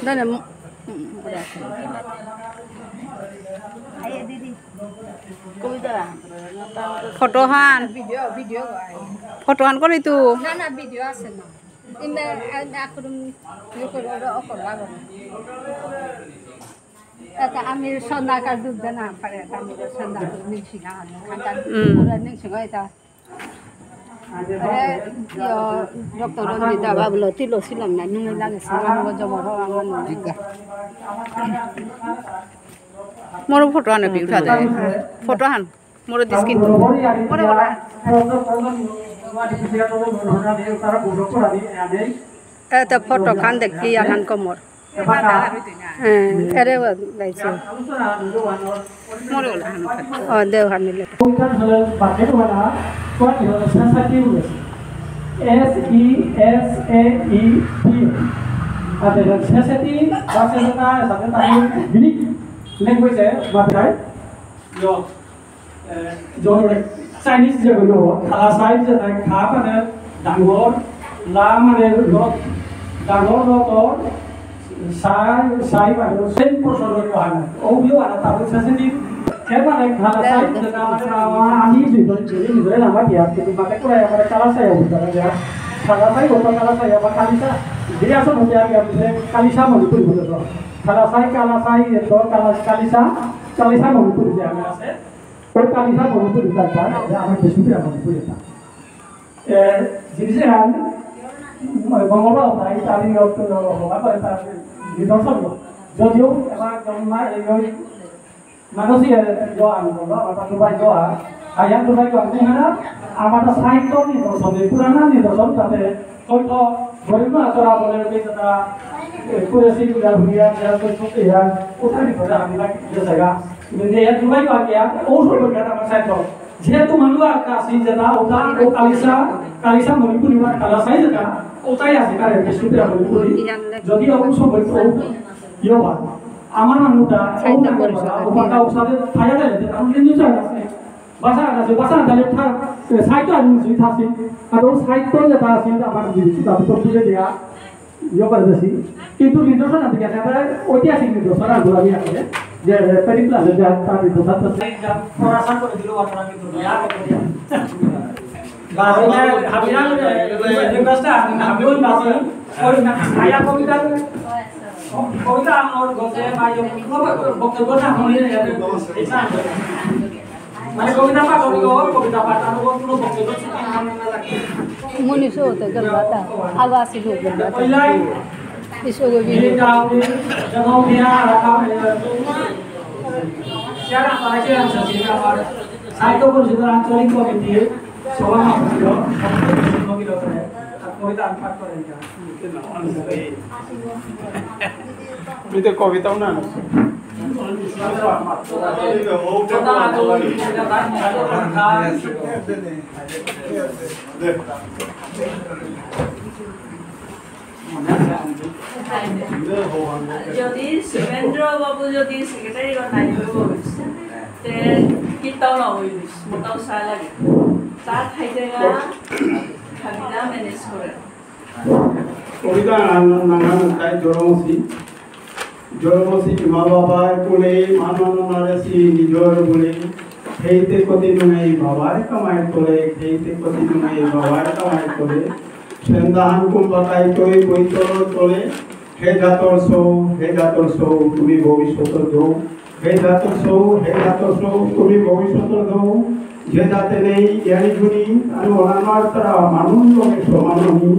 Dana fotohan fotohan kok itu না video আছে না ইমে আকরুম ইয়ে করে অকর লাগো এটা আমি সন্ধ্যাকার দুধ না পারে আমি সন্ধ্যাকার নিছি না খানটা পুরো নিছি এটা ডক্টর রঞ্জিতা বাবুলো তিলো ছিলাম না নুনে লাগেছে আমার জমা আমার মোর ফটোহান বি উঠা দে ফটোহান মোর দিস কিন্তু মোরে বলা এটা ফটো খান দেখি আখান কমর এরে গাইছে মোরে বলা ও দেও হান নিলে language है जो Chinese जो खाला साइड जो खा माने डांगोर ला माने रो डांगोर रो तो साइ माने सेम पोर्शन रो हाना ओ बियो आना ताबो सेंसिटिव के माने खाला साइड जो माने आनी बिदो जेरी बिदो ना माटिया के माने को या माने खाला साइ होता है खाला साइ होता खाला साइ या खालिसा दिया सब हो गया कि खालिसा मणिपुर बोलो Kalau saya itu kalisa Manipur dia ada. Kalau kalisa Manipur itu ada, ya apa besoknya Manipur itu. Jadi kan, bangga lah. Tadi waktu apa itu dinosaur. Jadi emang kalau manusia doang, apa tu baik doa. Ayam tu baik doang. Mana? Apa saya itu ni dinosaur. Purana ni dinosaur tapi kalau bagaimana cara boleh kita kurasi udah punya jalan sesuatu ya, udah di pada kami lagi biasa. Ini yang cuma itu aja, orang berkata macam itu. Jika tu manusia kasih jeda, udah kalisa Manipur ni mana kalau saya jeda, udah ya sekarang besoknya Manipur. Jadi aku semua itu, ya pak. Amar manusia, orang berkata, udah usah saya dah lihat, kamu ini juga ada. Bahasa ada lepas, saya tu ada musuh thasi. Kalau saya tu jeda sih, amar diri kita betul betul dia. Yo pada sih, itu Indonesia nanti kita ada ঐতিহাসিক Indonesia ada dua yang ada, jadi periklah ada tadi itu satu. Perasaan kalau di luar orang itu ya, bahasanya habiran Indonesia, habiran bahasa, orang saya komita orang gosip macam bukti gosip kami ni ada, mana komita apa komita apa tahu punya bukti gosip kami ni lagi. मुनिसो होता गलबाता आवासी लोग गलबाता इसको भी जगह दिया रखा है क्या पाचे हम सभी का और साइको को जिधर आंचलिक कमिटी सभा में की लोग है कोई तो अनपढ़ करेगा itu kawita na যদি সুরেন্দ্র বাবু যদি সেক্রেটারি নাইব তে কিতাও নহইল মোটাও চা লাগে তার খাইতেগা খাবিনা ম্যানেজ করে কবিতা নাম তাই জড়মসি মা বাবার কোলে মাননারেসি নিজর বলে খেইতে কতি নুই বাবার কামাই তোলে খেইতে কতি নুই বাবার কামাই তোলে সেন্দাহান কুম্বাকাই তৈ বৈতর তোলে হে জাতর সৌ তুমি ভবিষ্যৎ দৌ হে জাতর সৌ তুমি ভবিষ্যৎ দৌ যে যাতে নেই জ্ঞানী গুণী আর অনার তারা মানুষ লোকে সমাননী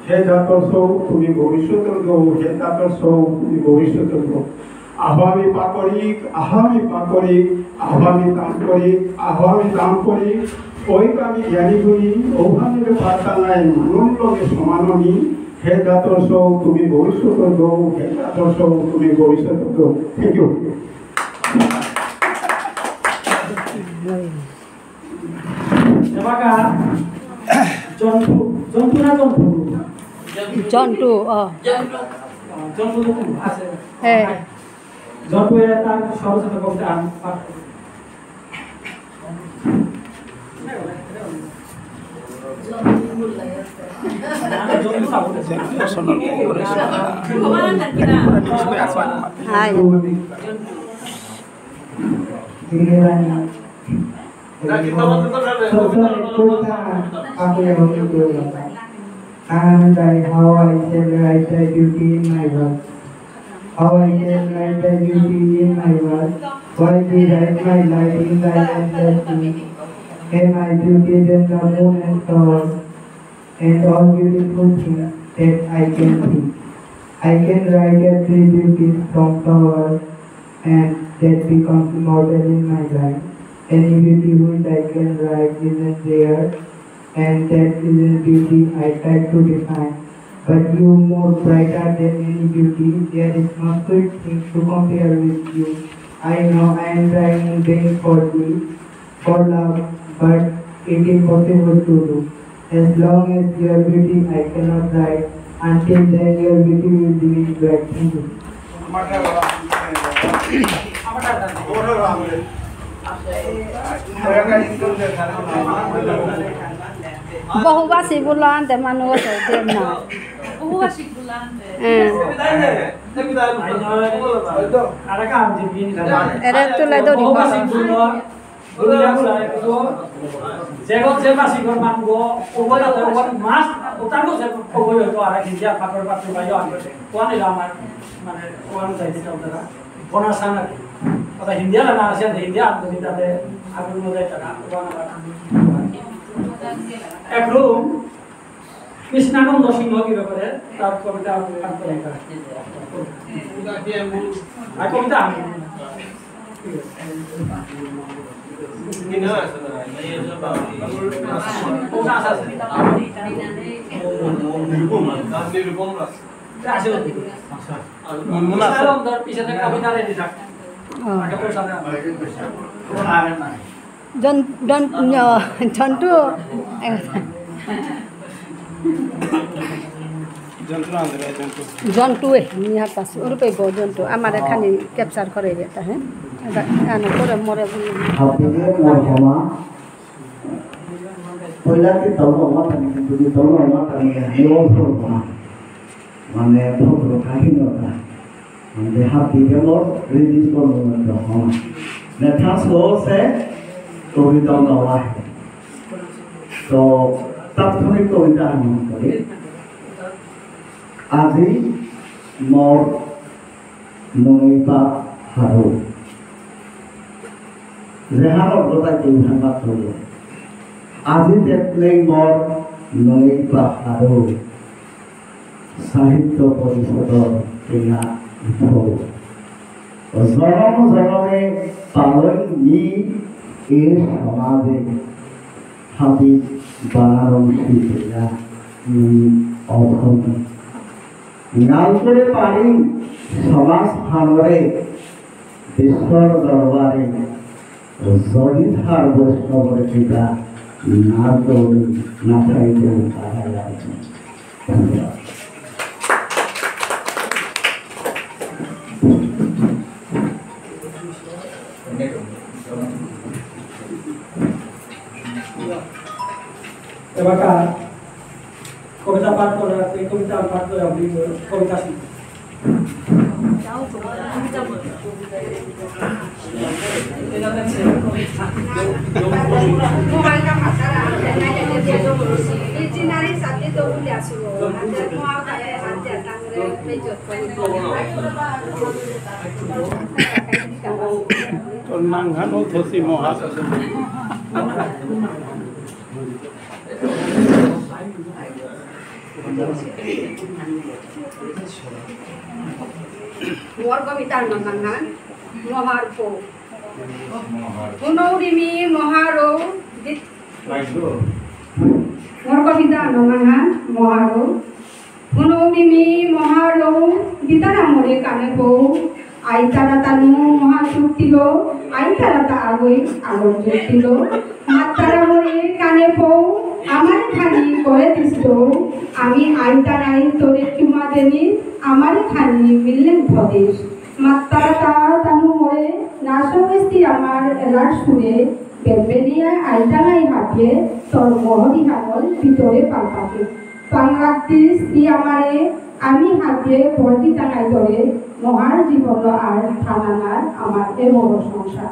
হে জাতর সৌ তুমি ভবিষ্যৎ দৌ হে জাতর সৌ তুমি ভবিষ্যৎ দৌ আহ্বামী পাকরিক আহ্বামী দাম করিক ওই কামি জ্ঞানী গুণী ওখানে বার্তা নাই মানুষ লোকে সমাননী হে জাতর সৌ তুমি ভবিষ্যৎ দৌ হে জাতর সৌ তুমি ভবিষ্যৎ দৌ থ্যাংক ইউ Maka জন্তু না জন্তু জন্তু জন্তু আছে হ্যাঁ জন্তু এটা সরস্বতী কবিতা পাঠ জন্তু বললাই আছে Kemana kan kita? Hai. And how I celebrate the duty in my work. How I celebrate the duty in my work. Why did I my life in thy endless sea? And my duties in the moon and stars, and all beautiful things that I can see. I can write every duties from flowers, and that becomes immortal in my life. Any beauty which I can write isn't there, and that isn't beauty I try to define. But you more brighter than any beauty, there is no sweet thing to compare with you. I know I am trying in vain for thee, for love, but it is possible to do. As long as your beauty I cannot write, until then your beauty will remain bright. Thank you. বহুবাসী বুলান্তে মানুষ দেন না Uwasik bulante. Era tulai dori ba. Jegot jeba sigor mango obola to wat mas utango je obola to ara kinja pakor pakor bayo wani ramar mane wan sai dita udara bona sana ata hindia la na asia hindia am dita de agu mo dai taka wana ekro Krishnananda সিংহ কি ব্যাপারে তার কবিতা পাঠ করে আর কবিতা জন্তু জন্তু near পাশে ওর পাইব জন্তু আমার এখানে ক্যাপচার করে এটা হ্যাঁ আনো করে মরে বলি হাতিয়ে মরহমা পয়লাতে তলমা তানি যদি তলমা তানি হেও ফরমা মানে ফটো কাহিনতা মানে হাতিয়ে মর রিলিজ করব না হমা নেথা সোসে কবিতা নওয়া তো তাৎক্ষণিক কবিতা আরম্ভ করি আজি মর নইপা হারো রেহার অগ্রতায় কেউ ভাঙা করল আজি দেখলে মর নইপা হারো সাহিত্য পরিষদর কেনা জনম জনমে পালন নি এর সমাজে হাবি বানারম শিল্পীরা অধম নাল করে পারি সমাজ ভাঙরে বিশ্বর দরবারে যদি ধার বৈষ্ণবের পিতা না দৌড়ি না চাইতে তারা যাচ্ছে ধন্যবাদ এবার কবিতা পাঠ করে এই কবিতা পাঠ করে আপনি কবিতা শিখুন Nangano thosi moha মোর কবিতার নাম মহারপো পুনৌরিমি মহারো মোর কবিতা নাম মহারো পুনৌরিমি মহারো দিতারা মোরে কানে বউ আইতারা তানু মহাশক্তিল আইতারা তা আগই আগর জ্যোতিল মাতারা মোরে কানে বউ আমার খানি করে দিস আমি আইতারাই তোরে চুমা দেবি আমার খানি মিললেন ভদেশ মাতারা তার তানু মোরে নাশবস্তি আমার এলার সুরে বেলবেলিয়া আইতারাই হাঁপিয়ে তোর মহরি হাগল ভিতরে পাল্পাবে বাংলাদেশ আমারে আমি হাতে বর্দি টাঙাই ধরে মহার জীবন আর থানানার আমার এ বড় সংসার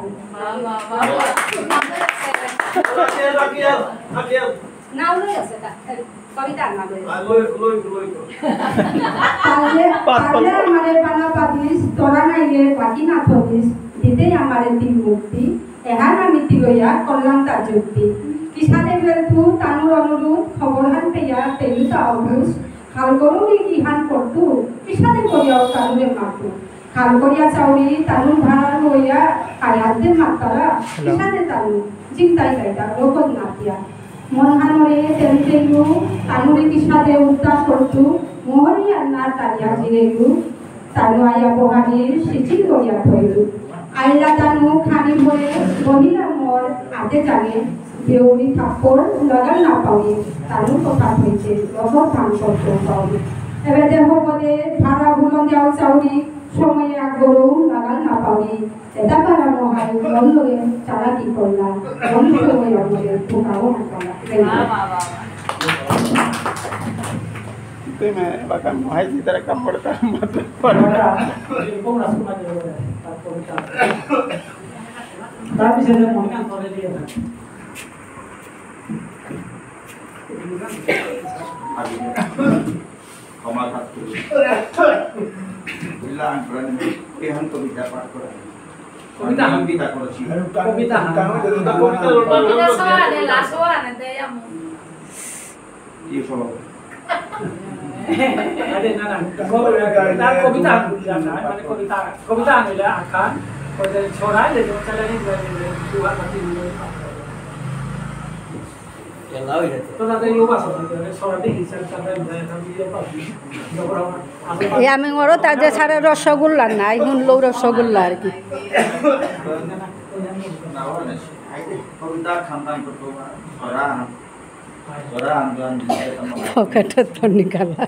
আমারে বানা পাতিস তোরা নাইলে বাকি না থতিস দিতে আমারে তিন মুক্তি এহান আমি তিলইয়া করলাম তার যুক্তি কিসানে বেলতু তানুর অনুরোধ খবর হান পেয়া পেলু তা অভুষ খাল গরুরি কিহান করতু কিসানে করিয়াও তানুরে মাতু খাল করিয়া চাউরি তানুর ভাড়ার হইয়া আয়াদের মাতারা কিসানে তানু চিন্তাই গাইতা লোকত নাতিয়া মনহানরে তেল তেলু তানুরে কিসানে উদ্ধার করতু মোহরি আন্নার তারিয়া জিরেলু তানু আয়া বহানির সিচিল করিয়া থইলু আইলা তানু খানি ভরে মহিলা মোর আতে জানে দেউরি থাপ্পড় লাগাল না পাওয়ে তানু কথা হয়েছে রবর ধান করতে পাওয়ে এবার দেহ বলে ভাড়া বুলন দেওয়া চাউরি সময়ে এক গরু লাগাল না পাওয়ে এটা পারা মহাই মন লগে চারা কি করলাম মন সময় আমাদের ঠোকাও না मैं बाका भाई की तरह काम पड़ता है मतलब তাৰপিছতে মনে কৰে দিয়ে ক্ষমা থাকতো উল্লাং করেন এহান কবিতা পাঠ করা কবিতা কবিতা করেছি কবিতা কবিতা সোয়ানে লা সোয়ানে দেয়াম কি সব আরে না না তার কবিতা মানে কবিতা আনিলে আঁকা ওই ছড়াই যে চলে দুয়া মাটি তো তাদের ইয়োগা সবাই ছড়াতে হিসাব চাপে ভিডিও পাবি এই আমি ওরও তার যে ছাড়া রসগোল্লা নাই শুনলেও রসগোল্লা আর কি কবিতা খানদান করতো ওরা আন্দোলন পকেটের তো নিকালা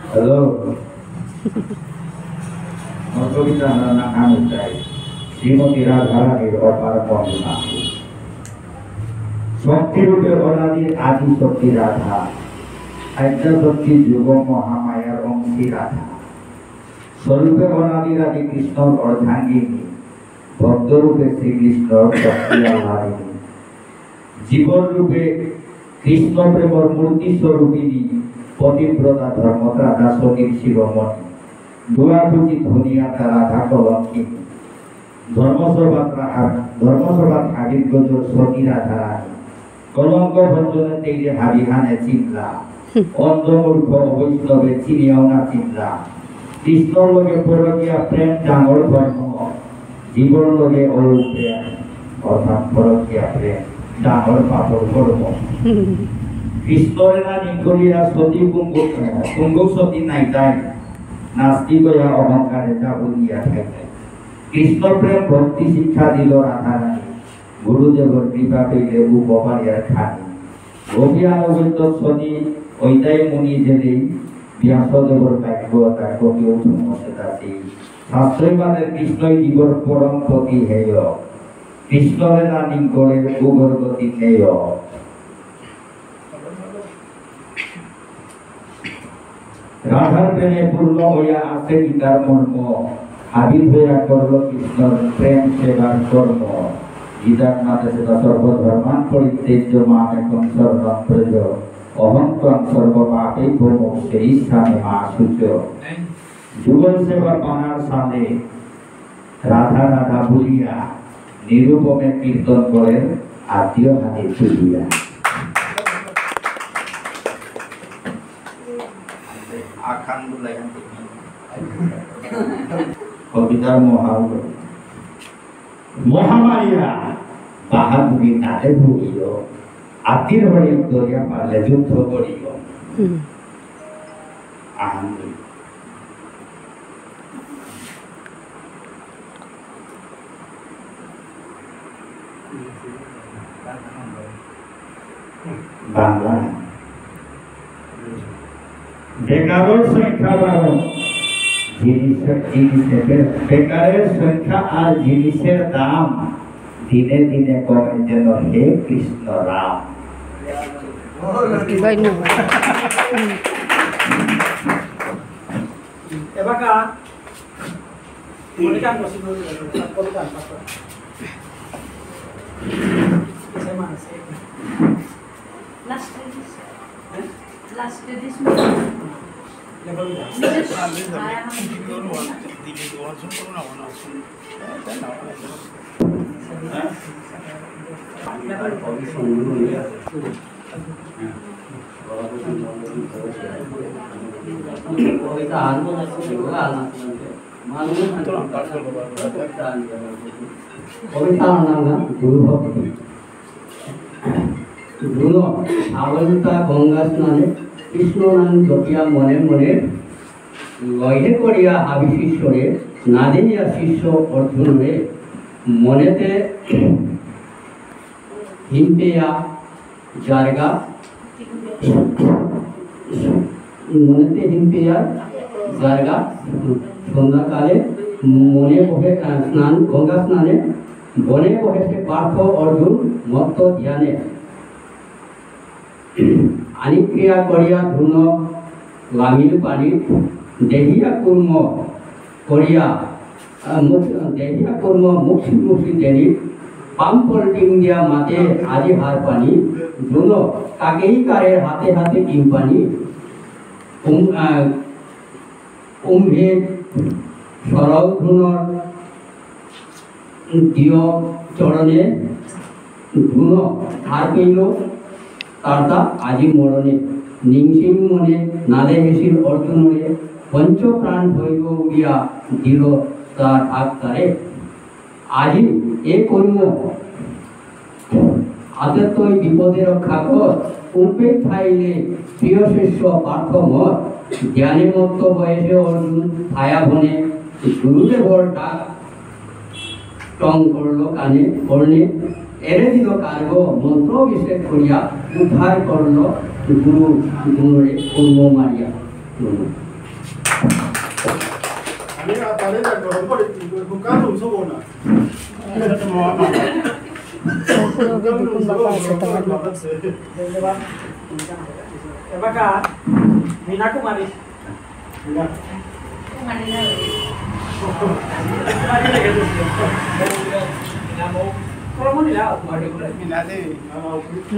হ্যালো কবিতা নাম চাই শ্রীমতী রাধারানীর অপার বন্দনা শক্তিরূপে অনাদির আদি শক্তি রাধা আদ্যা শক্তি যুগ মহামায়ার অংশী রাধা স্বরূপে অনাদির আদি কৃষ্ণর অর্ধাঙ্গিনী ভক্তরূপে শ্রীকৃষ্ণর শক্তি আহ্লাদিনী জীবন রূপে কৃষ্ণ প্রেমর মূর্তি স্বরূপিনী পতিব্রতা ধর্মত্রাতা সতীর শিরোমণি দুয়ারুচি ধনিয়া রাধা কলঙ্কিনী ধর্মসভা হাবিব গজর সতী রাধা রানী কলঙ্ক ভঞ্জনে তেইরে হাবিহানে চিনলা অন্ধমূর্খ অবৈষ্ণবে চিনিয়াও না চিনলা কৃষ্ণর লগে পরকিয়া প্রেম ডাঙর ধর্ম জীবন লগে অরূপ প্রেম অর্থাৎ পরকিয়া প্রেম ডাঙর পাপর কর্ম কৃষ্ণরে না নিকলিয়া সতী কুঙ্গ সতী নাই তাই নাস্তিকয়া অহংকারে যা বলিয়া থাকে কৃষ্ণ প্রেম ভক্তি শিক্ষা দিল রাধারানী গুরুদেবর কৃপা পেলে উপহারিয়ার খানি অভিয়ানবন্ত শনি ঐতাই মুনি জেলে ব্যাসদেবর বাক্য তার কবি উঠমসেতাতি শাস্ত্রবাদের কৃষ্ণই জীবর পরম পতি হেয় কৃষ্ণরে না নিকলের উগরগতি নেয় রাধার প্রেমে পূর্ণ হইয়া আছে গীতার মর্ম হাবিব হইয়া করল কৃষ্ণর প্রেম সেবার কর্ম গীতার মাতে সেটা সর্বধর্মান পরিত্যজ্য মাম একম শরণম প্রজ অহং ত্বং সর্বপাপেই ভোমো সেই স্থানে মা সূচ যুগল সেবা পানার সামনে রাধা রাধা বলিয়া নিরূপমে কীর্তন করেন আত্মীয় হাতে তুলিয়া কবিতার মহামারিয়া বাহাদুরি নাতে ভুগিল আতির বাড়ি দরিয়া পারলে যুদ্ধ করিল বাংলা বেকারের সংখ্যা বাড়ো বেকারের সংখ্যা আর জিনিসের দাম দিনে দিনে কমে যেন হে কৃষ্ণ রাম। ধন্যবাদ। এবার মনিকা বসি কত গান পাস Last this কবিতার নাম গুরু ভক্তি। গুরু আবলিতা গঙ্গা স্নানে কৃষ্ণ নাম জপিয়া মনে মনে লয়ে করিয়া হাবি শিষ্যরে না দিনিয়া শিষ্য অর্জুনরে মনেতে হিমপেয়া জায়গা মনেতে হিমপেয়া জায়গা সন্ধ্যাকালে মনে বহে স্নান গঙ্গা স্নানে বনে বহেছে পার্থ অর্জুন মত্ত ধ্যানে আনিক্রিয়া করিয়া ধুন লামিল পানি দেহিয়া কুর্ম করিয়া দেহিয়া কুর্ম মুখি মুখি দেনি পাম্পল টিং দিয়া মাতে আজি হার পানি ধুন কাকেই কারের হাতে হাতে টিম পানি কুম্ভে সরল ধুনর দিয় চরণে ধুন হার পেল তারতা আজি মরণে নিংসিং মনে নাদে হেসির অর্জুনরে পঞ্চ প্রাণ হইব উড়িয়া দিল তার আত্মারে আজি এ কর্ম আদতই বিপদে রক্ষা কর কুম্পে থাইলে প্রিয় শিষ্য পার্থ মত জ্ঞানে মত্ত বয়সে অর্জুন ছায়া বনে গুরুদেবর ডাক টং করল কানে কর্ণে এরে দিল কার্য মন্ত্র বিশেষ করিয়া উদ্ধার করল গুরু গুণরে কর্ম মারিয়া। এবার মীনা কুমারী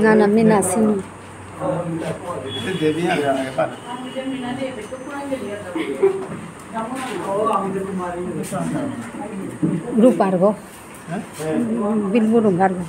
না না আমি নাচিনি রূপার গো বিলবুর গার গো